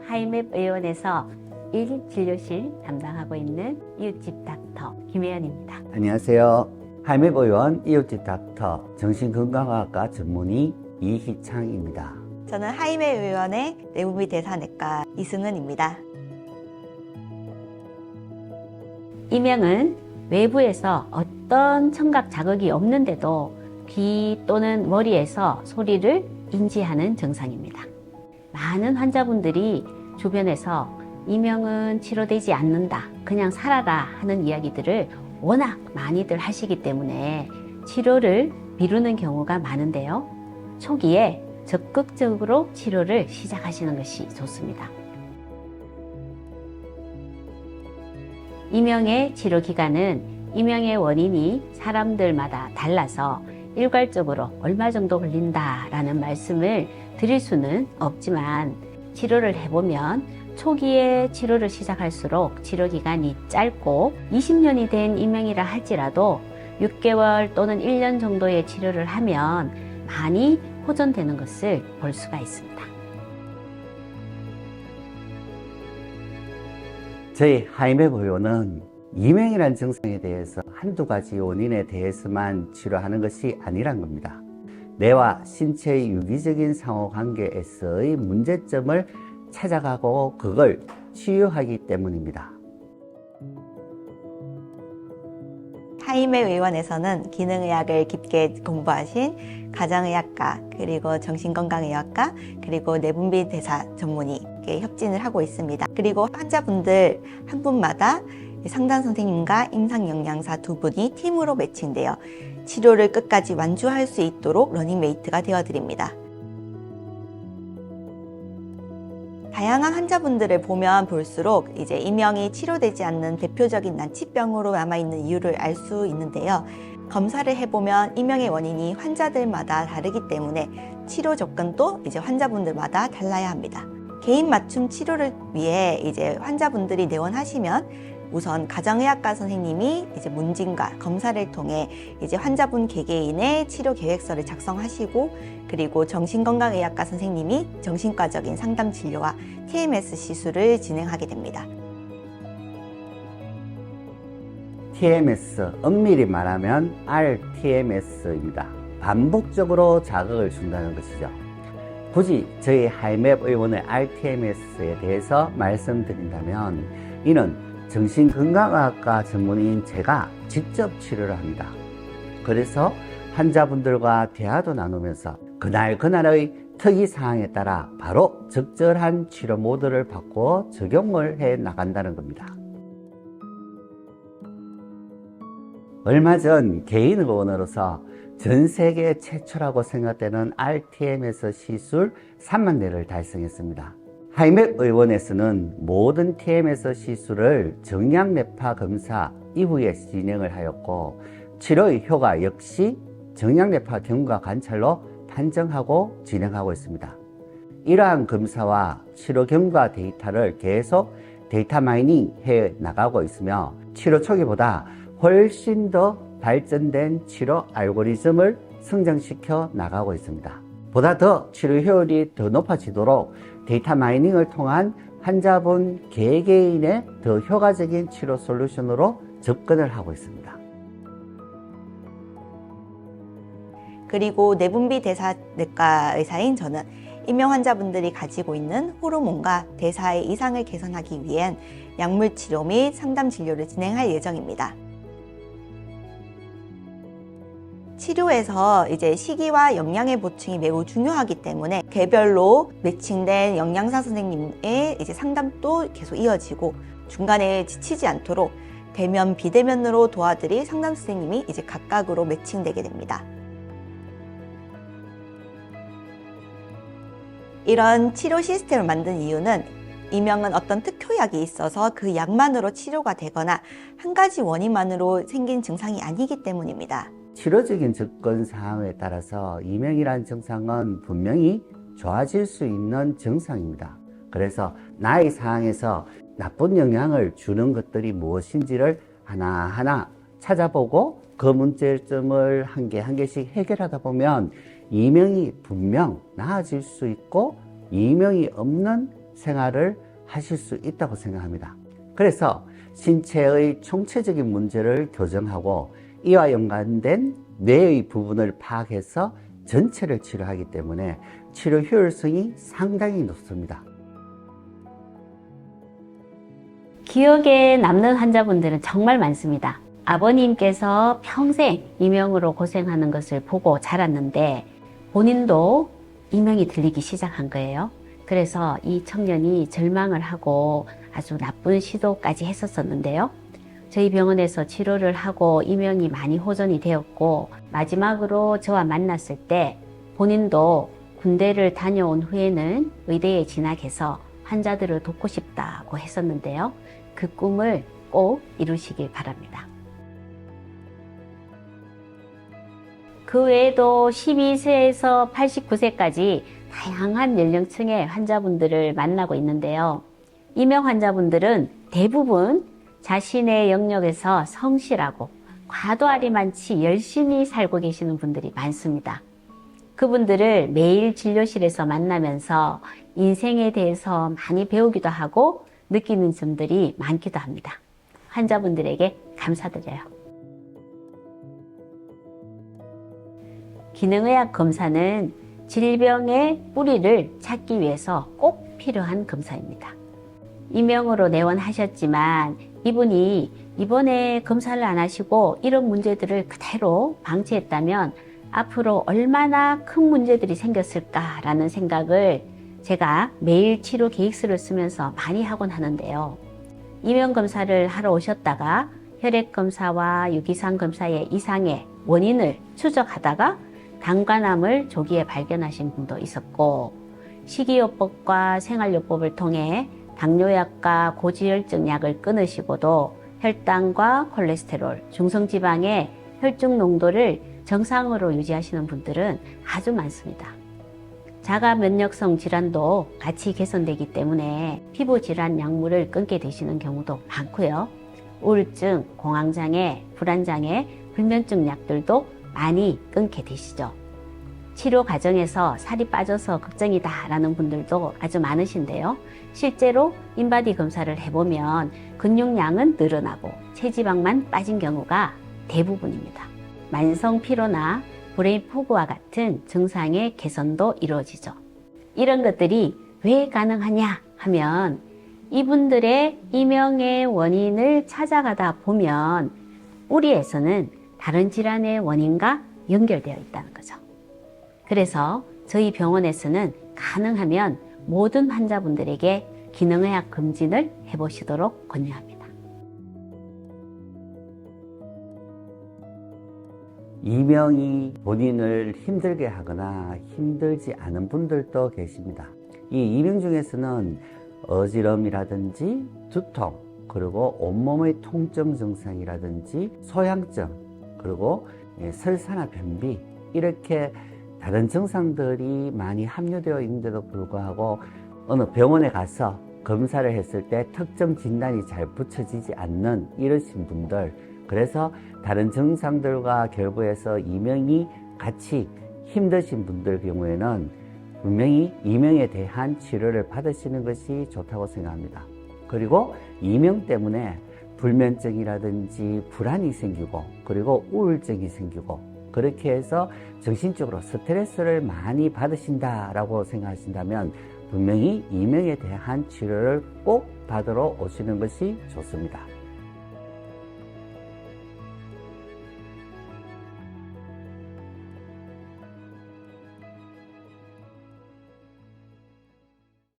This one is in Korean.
하이맵 의원에서 1진료실 담당하고 있는 이웃집 닥터 김혜연입니다. 안녕하세요. 하이맵 의원 이웃집 닥터 정신건강의학과 전문의 이희창입니다. 저는 하이맵 의원의 내부비 대사내과 이승은입니다. 이명은 외부에서 어떤 청각 자극이 없는데도 귀 또는 머리에서 소리를 인지하는 증상입니다. 많은 환자분들이 주변에서 이명은 치료되지 않는다, 그냥 살아라 하는 이야기들을 워낙 많이들 하시기 때문에 치료를 미루는 경우가 많은데요. 초기에 적극적으로 치료를 시작하시는 것이 좋습니다. 이명의 치료 기간은 이명의 원인이 사람들마다 달라서 일괄적으로 얼마 정도 걸린다라는 말씀을 드릴 수는 없지만 치료를 해보면 초기에 치료를 시작할수록 치료 기간이 짧고 20년이 된 이명이라 할지라도 6개월 또는 1년 정도의 치료를 하면 많이 호전되는 것을 볼 수가 있습니다. 저희 하이맵 의원은 이명이라는 증상에 대해서 한두 가지 원인에 대해서만 치료하는 것이 아니란 겁니다. 뇌와 신체의 유기적인 상호관계에서의 문제점을 찾아가고 그걸 치유하기 때문입니다. 하이맵 의원에서는 기능의학을 깊게 공부하신 가정의학과, 그리고 정신건강의학과, 그리고 내분비 대사 전문의 협진을 하고 있습니다. 그리고 환자분들 한 분마다 상담 선생님과 임상영양사 두 분이 팀으로 매칭되어 치료를 끝까지 완주할 수 있도록 러닝메이트가 되어드립니다. 다양한 환자분들을 보면 볼수록 이제 이명이 치료되지 않는 대표적인 난치병으로 남아있는 이유를 알 수 있는데요. 검사를 해보면 이명의 원인이 환자들마다 다르기 때문에 치료 접근도 이제 환자분들마다 달라야 합니다. 개인 맞춤 치료를 위해 이제 환자분들이 내원하시면 우선 가정의학과 선생님이 이제 문진과 검사를 통해 이제 환자분 개개인의 치료 계획서를 작성하시고, 그리고 정신건강의학과 선생님이 정신과적인 상담 진료와 TMS 시술을 진행하게 됩니다. TMS, 엄밀히 말하면 RTMS입니다. 반복적으로 자극을 준다는 것이죠. 굳이 저희 하이맵 의원의 RTMS에 대해서 말씀드린다면 이는 정신건강의학과 전문의인 제가 직접 치료를 합니다. 그래서 환자분들과 대화도 나누면서 그날의 특이사항에 따라 바로 적절한 치료 모드를 바꾸어 적용을 해 나간다는 겁니다. 얼마 전 개인 의원으로서 전 세계 최초라고 생각되는 RTMS 시술 3만 대를 달성했습니다. 하이맵 의원에서는 모든 TMS 시술을 정량뇌파 검사 이후에 진행을 하였고, 치료의 효과 역시 정량뇌파 경과 관찰로 판정하고 진행하고 있습니다. 이러한 검사와 치료 경과 데이터를 계속 데이터 마이닝 해 나가고 있으며 치료 초기보다 훨씬 더 발전된 치료 알고리즘을 성장시켜 나가고 있습니다. 보다 더 치료 효율이 더 높아지도록 데이터 마이닝을 통한 환자분 개개인의 더 효과적인 치료 솔루션으로 접근을 하고 있습니다. 그리고 내분비 대사내과 의사인 저는 이명 환자분들이 가지고 있는 호르몬과 대사의 이상을 개선하기 위한 약물 치료 및 상담 진료를 진행할 예정입니다. 치료에서 이제 식이와 영양의 보충이 매우 중요하기 때문에 개별로 매칭된 영양사 선생님의 이제 상담도 계속 이어지고, 중간에 지치지 않도록 대면, 비대면으로 도와드릴 상담 선생님이 이제 각각으로 매칭되게 됩니다. 이런 치료 시스템을 만든 이유는 이명은 어떤 특효약이 있어서 그 약만으로 치료가 되거나 한 가지 원인만으로 생긴 증상이 아니기 때문입니다. 치료적인 접근 사항에 따라서 이명이라는 증상은 분명히 좋아질 수 있는 증상입니다. 그래서 나의 상황에서 나쁜 영향을 주는 것들이 무엇인지를 하나하나 찾아보고 그 문제점을 한 개씩 해결하다 보면 이명이 분명 나아질 수 있고 이명이 없는 생활을 하실 수 있다고 생각합니다. 그래서 신체의 총체적인 문제를 교정하고 이와 연관된 뇌의 부분을 파악해서 전체를 치료하기 때문에 치료 효율성이 상당히 높습니다. 기억에 남는 환자분들은 정말 많습니다. 아버님께서 평생 이명으로 고생하는 것을 보고 자랐는데 본인도 이명이 들리기 시작한 거예요. 그래서 이 청년이 절망을 하고 아주 나쁜 시도까지 했었었는데요. 저희 병원에서 치료를 하고 이명이 많이 호전이 되었고 마지막으로 저와 만났을 때 본인도 군대를 다녀온 후에는 의대에 진학해서 환자들을 돕고 싶다고 했었는데요. 그 꿈을 꼭 이루시길 바랍니다. 그 외에도 12세에서 89세까지 다양한 연령층의 환자분들을 만나고 있는데요. 이명 환자분들은 대부분 자신의 영역에서 성실하고 과도하리만치 열심히 살고 계시는 분들이 많습니다. 그분들을 매일 진료실에서 만나면서 인생에 대해서 많이 배우기도 하고 느끼는 점들이 많기도 합니다. 환자분들에게 감사드려요. 기능의학 검사는 질병의 뿌리를 찾기 위해서 꼭 필요한 검사입니다. 이명으로 내원하셨지만 이분이 이번에 검사를 안 하시고 이런 문제들을 그대로 방치했다면 앞으로 얼마나 큰 문제들이 생겼을까라는 생각을 제가 매일 치료 계획서를 쓰면서 많이 하곤 하는데요. 이명 검사를 하러 오셨다가 혈액 검사와 유기산 검사의 이상의 원인을 추적하다가 당관암을 조기에 발견하신 분도 있었고 식이요법과 생활요법을 통해 당뇨약과 고지혈증 약을 끊으시고도 혈당과 콜레스테롤, 중성지방의 혈중 농도를 정상으로 유지하시는 분들은 아주 많습니다. 자가 면역성 질환도 같이 개선되기 때문에 피부 질환 약물을 끊게 되시는 경우도 많고요. 우울증, 공황장애, 불안장애, 불면증 약들도 많이 끊게 되시죠. 치료 과정에서 살이 빠져서 걱정이다 라는 분들도 아주 많으신데요. 실제로 인바디 검사를 해보면 근육량은 늘어나고 체지방만 빠진 경우가 대부분입니다. 만성 피로나 브레인 포그와 같은 증상의 개선도 이루어지죠. 이런 것들이 왜 가능하냐 하면 이분들의 이명의 원인을 찾아가다 보면 뿌리에서는 다른 질환의 원인과 연결되어 있다는 거죠. 그래서 저희 병원에서는 가능하면 모든 환자분들에게 기능의학 검진을 해보시도록 권유합니다. 이명이 본인을 힘들게 하거나 힘들지 않은 분들도 계십니다. 이 이명 중에서는 어지럼이라든지 두통, 그리고 온몸의 통증 증상이라든지 소양증, 그리고 설사나 변비, 이렇게 다른 증상들이 많이 함유되어 있는데도 불구하고 어느 병원에 가서 검사를 했을 때 특정 진단이 잘 붙여지지 않는 이러신 분들, 그래서 다른 증상들과 결부해서 이명이 같이 힘드신 분들 경우에는 분명히 이명에 대한 치료를 받으시는 것이 좋다고 생각합니다. 그리고 이명 때문에 불면증이라든지 불안이 생기고 그리고 우울증이 생기고 그렇게 해서 정신적으로 스트레스를 많이 받으신다라고 생각하신다면 분명히 이명에 대한 치료를 꼭 받으러 오시는 것이 좋습니다.